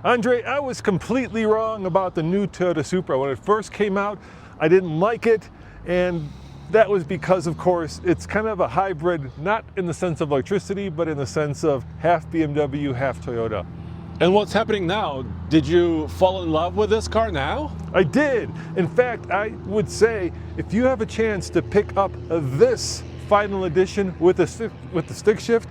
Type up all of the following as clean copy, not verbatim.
Andre, I was completely wrong about the new Toyota Supra. When it first came out, I didn't like it, and that was because, of course, it's kind of a hybrid, not in the sense of electricity, but in the sense of half BMW, half Toyota. And what's happening now? Did you fall in love with this car now? I did. In fact, I would say if you have a chance to pick up this final edition with the stick shift,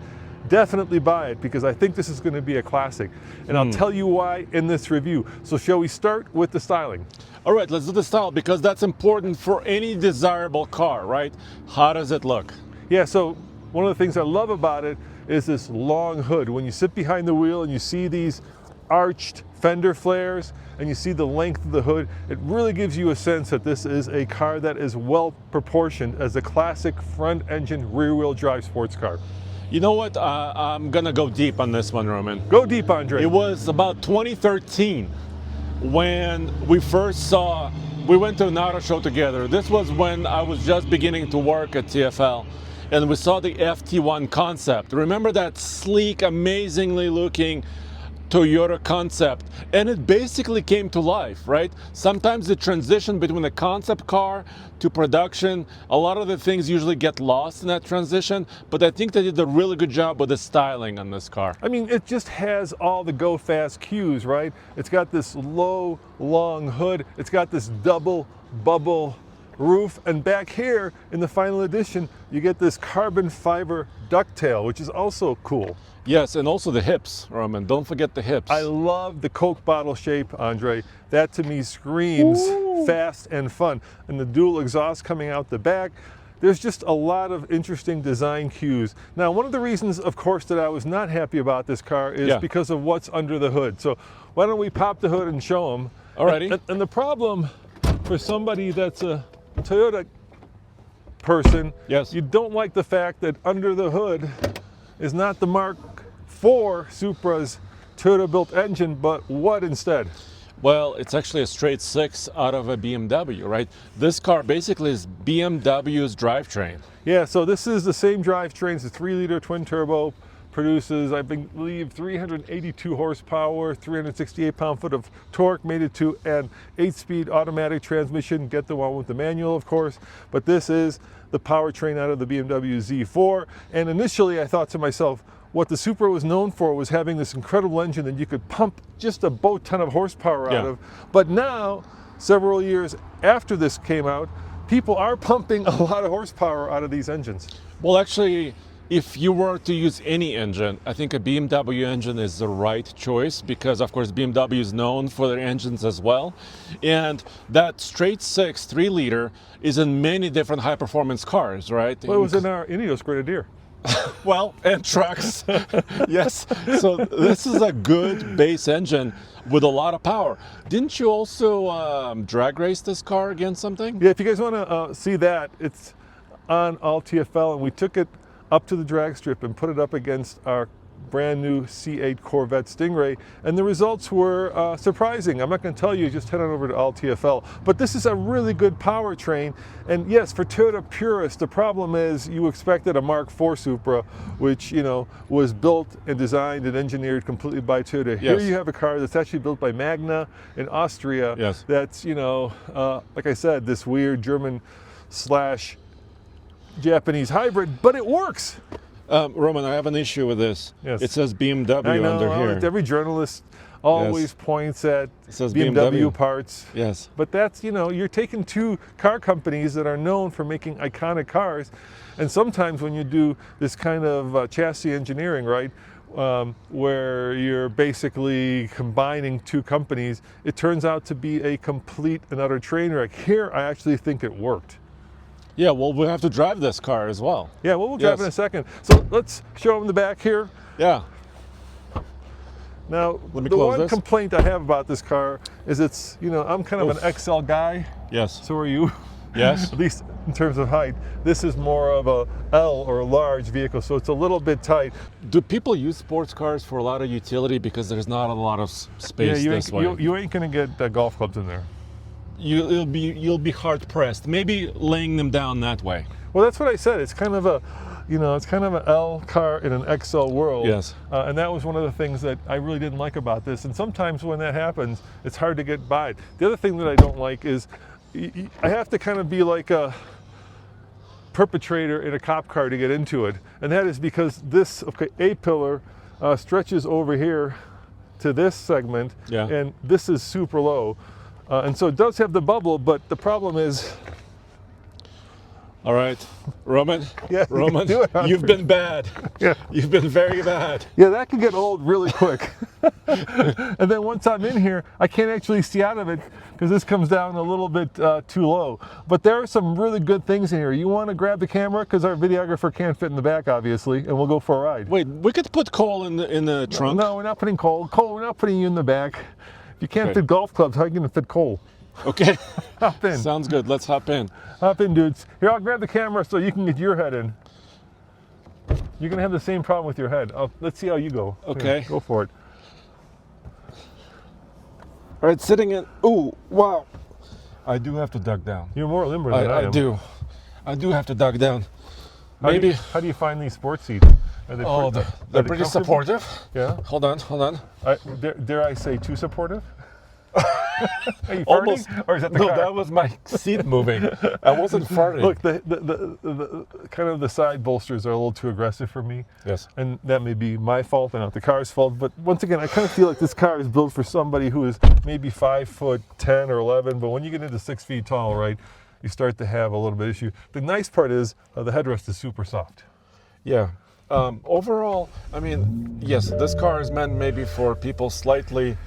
definitely buy it, because I think this is going to be a classic. And I'll tell you why in this review. So shall we start with the styling? All right, let's do the style, because that's important for any desirable car, right? How does it look? Yeah, so one of the things I love about it is this long hood. When you sit behind the wheel and you see these arched fender flares and you see the length of the hood, it really gives you a sense that this is a car that is well proportioned as a classic front engine rear wheel drive sports car. You know what? I'm gonna go deep on this one, Roman. Go deep, Andre. It was about 2013 when we went to an auto show together. This was when I was just beginning to work at TFL, and we saw the FT1 concept. Remember that sleek, amazingly looking Toyota concept, and it basically came to life, right? Sometimes the transition between the concept car to production, a lot of the things usually get lost in that transition, but I think they did a really good job with the styling on this car. I mean, it just has all the go fast cues, right? It's got this low, long hood. It's got this double bubble roof, and back here in the final edition, you get this carbon fiber ducktail, which is also cool. Yes, and also the hips, Roman. Don't forget the hips. I love the Coke bottle shape, Andre. That to me screams fast and fun. And the dual exhaust coming out the back. There's just a lot of interesting design cues. Now, one of the reasons, of course, that I was not happy about this car is because of what's under the hood. So why don't we pop the hood and show them? Alrighty. And the problem for somebody that's a Toyota person, you don't like the fact that under the hood is not the Mark IV Supra's Toyota-built engine, but what instead? Well, it's actually a straight six out of a BMW, right? This car basically is BMW's drivetrain. Yeah, so this is the same drivetrain. It's a 3-liter twin-turbo, produces, I believe, 382 horsepower, 368 pound-foot of torque, made it to an 8-speed automatic transmission. Get the one with the manual, of course, but this is the powertrain out of the BMW Z4. And initially I thought to myself, what the Supra was known for was having this incredible engine that you could pump just a boat ton of horsepower out of. But now, several years after this came out, people are pumping a lot of horsepower out of these engines. Well, actually, if you were to use any engine, I think a BMW engine is the right choice, because of course BMW is known for their engines as well. And that straight six 3-liter is in many different high performance cars, right? Well, it was in our Ineos Grenadier. Well, and trucks. Yes. So this is a good base engine with a lot of power. Didn't you also drag race this car against something? Yeah, if you guys want to see that, it's on all TFL, and we took it up to the drag strip and put it up against our brand new C8 Corvette Stingray, and the results were surprising. I'm not going to tell you, just head on over to all TFL. But this is a really good powertrain, and yes, for Toyota purists, the problem is you expected a Mark IV Supra, which, you know, was built and designed and engineered completely by Toyota. Here you have a car that's actually built by Magna in Austria. That's, you know, like I said, this weird German / Japanese hybrid, but it works. Roman, I have an issue with this. It says BMW I know, under here. Every journalist always points at BMW parts. But that's, you know, you're taking two car companies that are known for making iconic cars, and sometimes when you do this kind of chassis engineering, right, where you're basically combining two companies, it turns out to be a complete and utter train wreck. Here, I actually think it worked. Yeah, well, we'll have to drive this car as well. Yeah, well, we'll drive in a second. So let's show them the back here. Yeah. Now, the one complaint I have about this car is it's, you know, I'm kind of an XL guy. Yes. So are you. Yes. At least in terms of height. This is more of a L or a large vehicle, so it's a little bit tight. Do people use sports cars for a lot of utility because there's not a lot of space this way? You ain't going to get golf clubs in there. You'll be hard pressed. Maybe laying them down that way. Well, that's what I said. It's kind of a, you know, it's kind of an L car in an XL world. Yes. And that was one of the things that I really didn't like about this. And sometimes when that happens, it's hard to get by it. The other thing that I don't like is I have to kind of be like a perpetrator in a cop car to get into it. And that is because this A-pillar stretches over here to this segment, and this is super low. And so it does have the bubble, but the problem is... All right, Roman, Yeah, Roman, you've been bad. Yeah. You've been very bad. Yeah, that can get old really quick. And then once I'm in here, I can't actually see out of it because this comes down a little bit too low. But there are some really good things in here. You want to grab the camera because our videographer can't fit in the back, obviously, and we'll go for a ride. Wait, we could put Cole in the trunk? No, we're not putting Cole. Cole, we're not putting you in the back. If you can't fit golf clubs, how are you going to fit Cole? Okay. Hop in. Sounds good. Let's hop in. Hop in, dudes. Here, I'll grab the camera so you can get your head in. You're going to have the same problem with your head. Let's see how you go. Okay. Here, go for it. All right, sitting in. Ooh, wow. I do have to duck down. You're more limber than I am. I do. I do have to duck down. How do you find these sports seats? Are they they're pretty supportive. Yeah. Hold on. Dare I say too supportive? Are you Almost. farting? Or is that the No, car? that was my seat moving. I wasn't farting. Look, the kind of the side bolsters are a little too aggressive for me. Yes. And that may be my fault and not the car's fault. But once again, I kind of feel like this car is built for somebody who is maybe 5'10" or 11. But when you get into 6 feet tall, right, you start to have a little bit of issue. The nice part is the headrest is super soft. Yeah. Overall, I mean, yes, this car is meant maybe for people slightly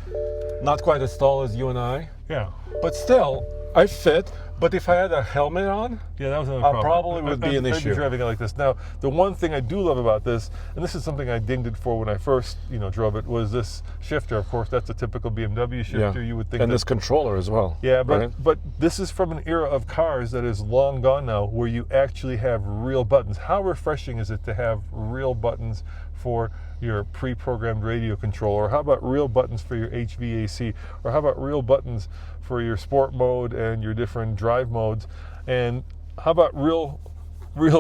not quite as tall as you and I. Yeah. But still, I fit. But if I had a helmet on, yeah, that was another problem. Probably would be an issue. I'd be driving it like this. Now, the one thing I do love about this, and this is something I dinged it for when I first, drove it, was this shifter. Of course, that's a typical BMW shifter. You would think. And this controller as well. Yeah, but this is from an era of cars that is long gone now, where you actually have real buttons. How refreshing is it to have real buttons for your pre-programmed radio controller? Or how about real buttons for your HVAC? Or how about real buttons for your sport mode and your different drive modes? And how about real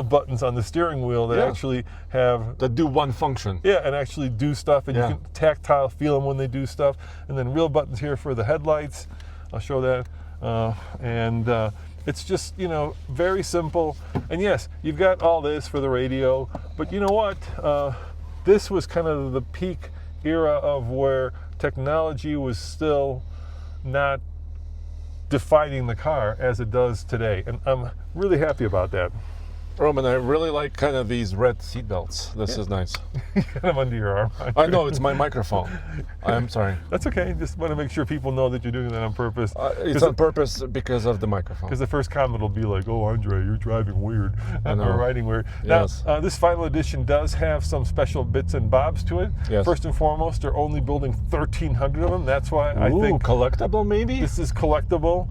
buttons on the steering wheel that actually have... that do one function. Yeah, and actually do stuff, and you can tactile feel them when they do stuff. And then real buttons here for the headlights. I'll show that. It's just, very simple. And yes, you've got all this for the radio, but you know what? This was kind of the peak era of where technology was still not defining the car as it does today. And I'm really happy about that. Roman, I really like kind of these red seat belts. This is nice. Kind of under your arm. I know, it's my microphone. I'm sorry. That's okay. Just want to make sure people know that you're doing that on purpose. It's on purpose because of the microphone. Because the first comment will be like, "Oh, Andre, you're driving weird." I know. Or riding weird. Yes. Now, this final edition does have some special bits and bobs to it. Yes. First and foremost, they're only building 1,300 of them. That's why I think collectible maybe? this is collectible.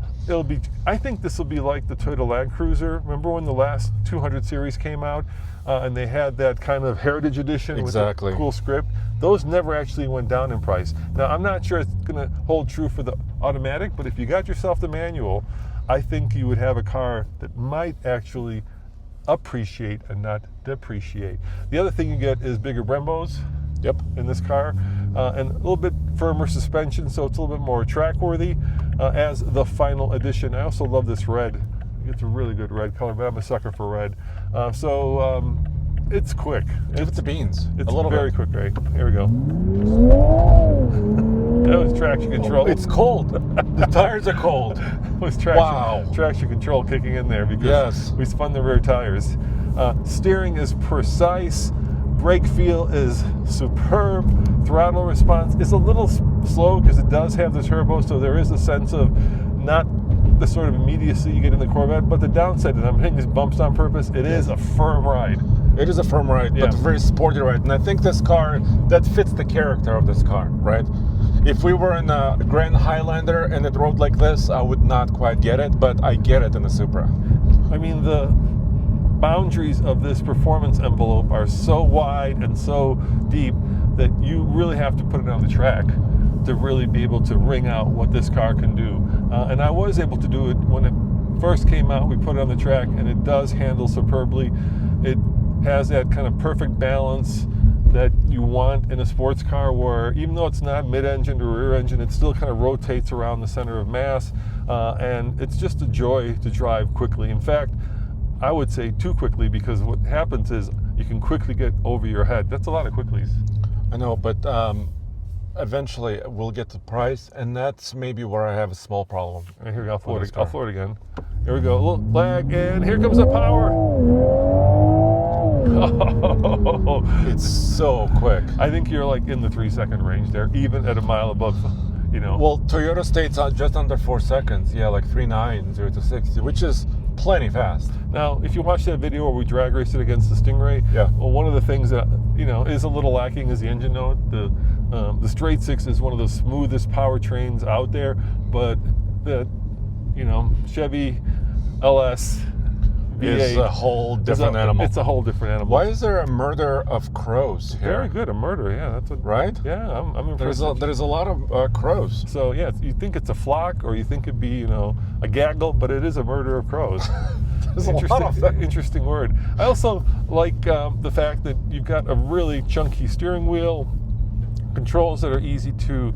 I think this will be like the Toyota Land Cruiser. Remember when the last 200 series came out and they had that kind of heritage edition with a cool script? Those never actually went down in price. Now, I'm not sure it's going to hold true for the automatic, but if you got yourself the manual, I think you would have a car that might actually appreciate and not depreciate. The other thing you get is bigger Brembos. Yep. In this car, and a little bit firmer suspension, so it's a little bit more track worthy as the final edition. I also love this red. It's a really good red color, but I'm a sucker for red. It's quick. Give it the beans. It's a little very bit. quick, right? Here we go. That was traction control. It's cold. The tires are cold. It was traction control kicking in there because we spun the rear tires. Steering is precise. Brake feel is superb. Throttle response is a little slow because it does have the turbo, so there is a sense of not the sort of immediacy you get in the Corvette. But the downside is I'm hitting these bumps on purpose. It is a firm ride. It is a firm ride, but a very sporty ride. And I think this car, that fits the character of this car, right? If we were in a Grand Highlander and it rode like this, I would not quite get it, but I get it in the Supra. I mean, the boundaries of this performance envelope are so wide and so deep that you really have to put it on the track to really be able to wring out what this car can do. And I was able to do it when it first came out. We put it on the track and it does handle superbly. It has that kind of perfect balance that you want in a sports car, where even though it's not mid-engine or rear engine, it still kind of rotates around the center of mass, and it's just a joy to drive quickly. In fact, I would say too quickly, because what happens is you can quickly get over your head. That's a lot of quicklies. I know, but eventually we'll get the price, and that's maybe where I have a small problem. Right, here we go. I'll floor it again. Here we go. A little lag, and here comes the power. Oh, It's so quick. I think you're like in the 3-second range there, even at a mile above, you know. Well, Toyota states just under 4 seconds. Yeah, like 3.9, 0 to 60, which is plenty fast. Now, if you watch that video where we drag raced it against the Stingray, Yeah. well, one of the things that is a little lacking is the engine note. The straight six is one of the smoothest powertrains out there, but the Chevy LS V8 It's a whole different animal. It's a whole different animal. Why is there a murder of crows here? Very good, a murder. Yeah, that's what. Right? Yeah, I'm impressed. There's a lot of crows. So yeah, you think it's a flock, or you think it'd be a gaggle, but it is a murder of crows. There's a lot of them. Interesting word. I also like the fact that you've got a really chunky steering wheel, controls that are easy to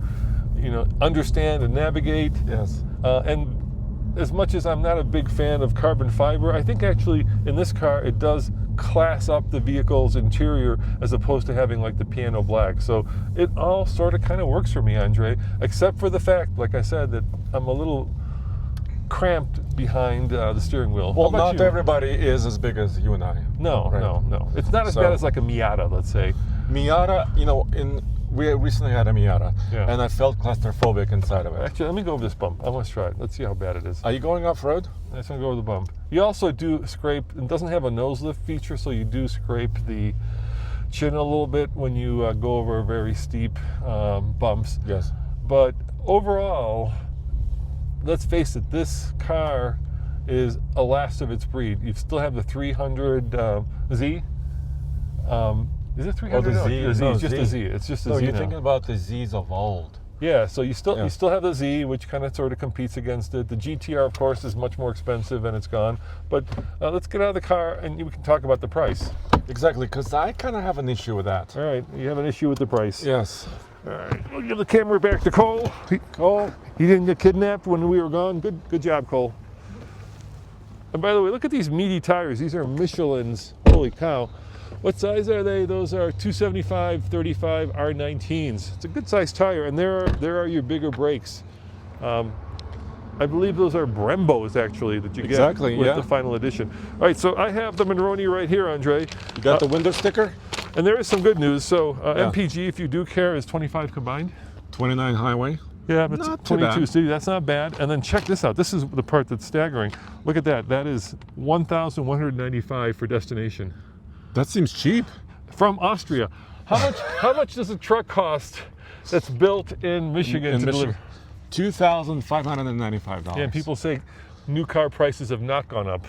understand and navigate. Yes. And as much as I'm not a big fan of carbon fiber, I think actually in this car it does class up the vehicle's interior, as opposed to having like the piano black. So it all sort of kind of works for me, Andre, except for the fact, like I said, that I'm a little cramped behind the steering wheel. Well, How about not you? everybody is as big as you and I. No, Right. no. It's not as So- bad as like a Miata, let's say. Miata, we recently had a Miata, Yeah. and I felt claustrophobic inside of it. Actually, let me go over this bump. I want to try it. Let's see how bad it is. Are you going off-road? I'm just going to go over the bump. You also do scrape, it doesn't have a nose lift feature, so you do scrape the chin a little bit when you go over very steep bumps. Yes. But overall, let's face it, this car is a last of its breed. You still have the 300Z. Is it 300? Oh, the Z. No, No, it's just Z. a Z. It's just a No, Z you're now. thinking about the Zs of old. Yeah, so you still Yeah. have the Z, which kind of sort of competes against it. The GTR, of course, is much more expensive and it's gone. But let's get out of the car and we can talk about the price. Exactly, because I kind of have an issue with that. All right, you have an issue with the price. Yes. All right, we'll give the camera back to Cole. Cole, he didn't get kidnapped when we were gone. Good job, Cole. And by the way, look at these meaty tires. These are Michelin's. Holy cow. What size are they? Those are 275/35 R19s. It's a good size tire, and there are your bigger brakes. I believe those are Brembos actually that you Exactly, get with yeah. the final edition. All right, so I have the Monroney right here, Andre. You got the window sticker? And there is some good news. So Yeah. MPG, if you do care, is 25 combined. 29 highway. Yeah, but Not too 22 bad. city. That's not bad. And then check this out. This is the part that's staggering. Look at that. That is 1,195 for destination That seems cheap. from Austria. How much does a truck cost that's built in Michigan In to Michigan. deliver? $2,595. Yeah, and people say new car prices have not gone up.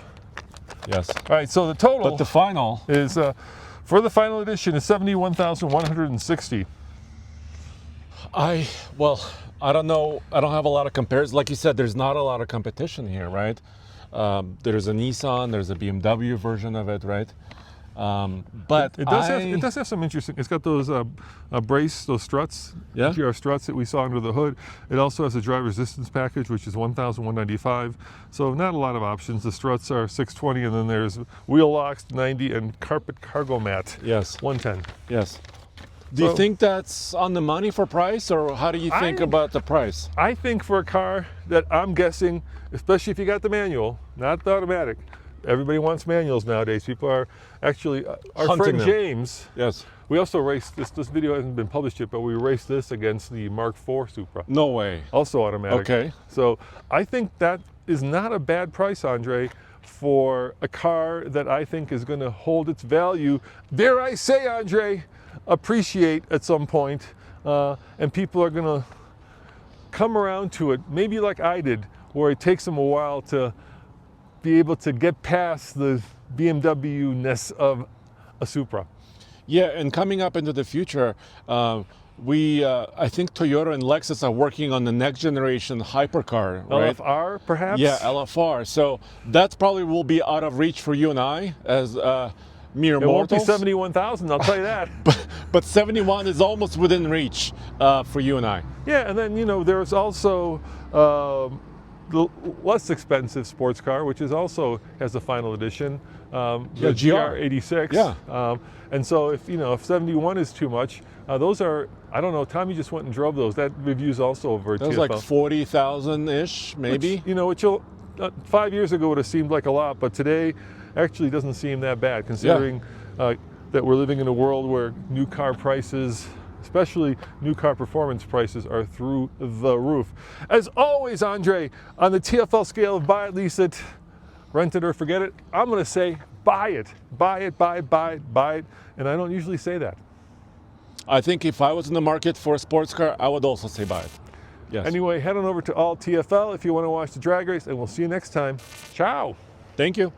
Yes. All right, so the total But the final, is for the final edition is 71,160. I don't know. I don't have a lot of comparisons. Like you said, there's not a lot of competition here, right? There's a Nissan, there's a BMW version of it, right? But It does have some interesting. It's got those those struts, Yeah. GR struts that we saw under the hood. It also has a driver resistance package, which is 1,195. So not a lot of options. The struts are 620, and then there's wheel locks 90 and carpet cargo mat Yes. 110. Yes. Do you So- think that's on the money for price, or how do you think about the price? I think for a car that I'm guessing, especially if you got the manual, not the automatic. Everybody wants manuals nowadays. People are actually our Hunting friend them. James. Yes. We also raced this. This video hasn't been published yet, but we raced this against the Mark IV Supra. No way. Also automatic. Okay. So I think that is not a bad price, Andre, for a car that I think is going to hold its value. Dare I say, Andre, appreciate at some point, and people are going to come around to it, maybe like I did, where it takes them a while to be able to get past the BMW-ness of a Supra. Yeah, and coming up into the future, I think Toyota and Lexus are working on the next generation hypercar, right? LFR, perhaps? Yeah, LFR. So that probably will be out of reach for you and I, as mere It won't be mortals. 71,000, I'll tell you that. But 71 is almost within reach for you and I. Yeah, and then, you know, there's also the less expensive sports car, which is also has a final edition, the GR86. Yeah. And so if, you know, if 71 is too much, those are, I don't know, Tommy just went and drove those. That review's also over at That was TFL. like 40,000-ish, maybe. Which, you know, which 5 years ago would have seemed like a lot, but today actually doesn't seem that bad, considering that we're living in a world where new car prices, especially new car performance prices, are through the roof. As always, Andre, on the TFL scale of buy it, lease it, rent it, or forget it, I'm going to say buy it. Buy it, buy it, buy it, buy it. And I don't usually say that. I think if I was in the market for a sports car, I would also say buy it. Yes. Anyway, head on over to All TFL if you want to watch the drag race, and we'll see you next time. Ciao. Thank you.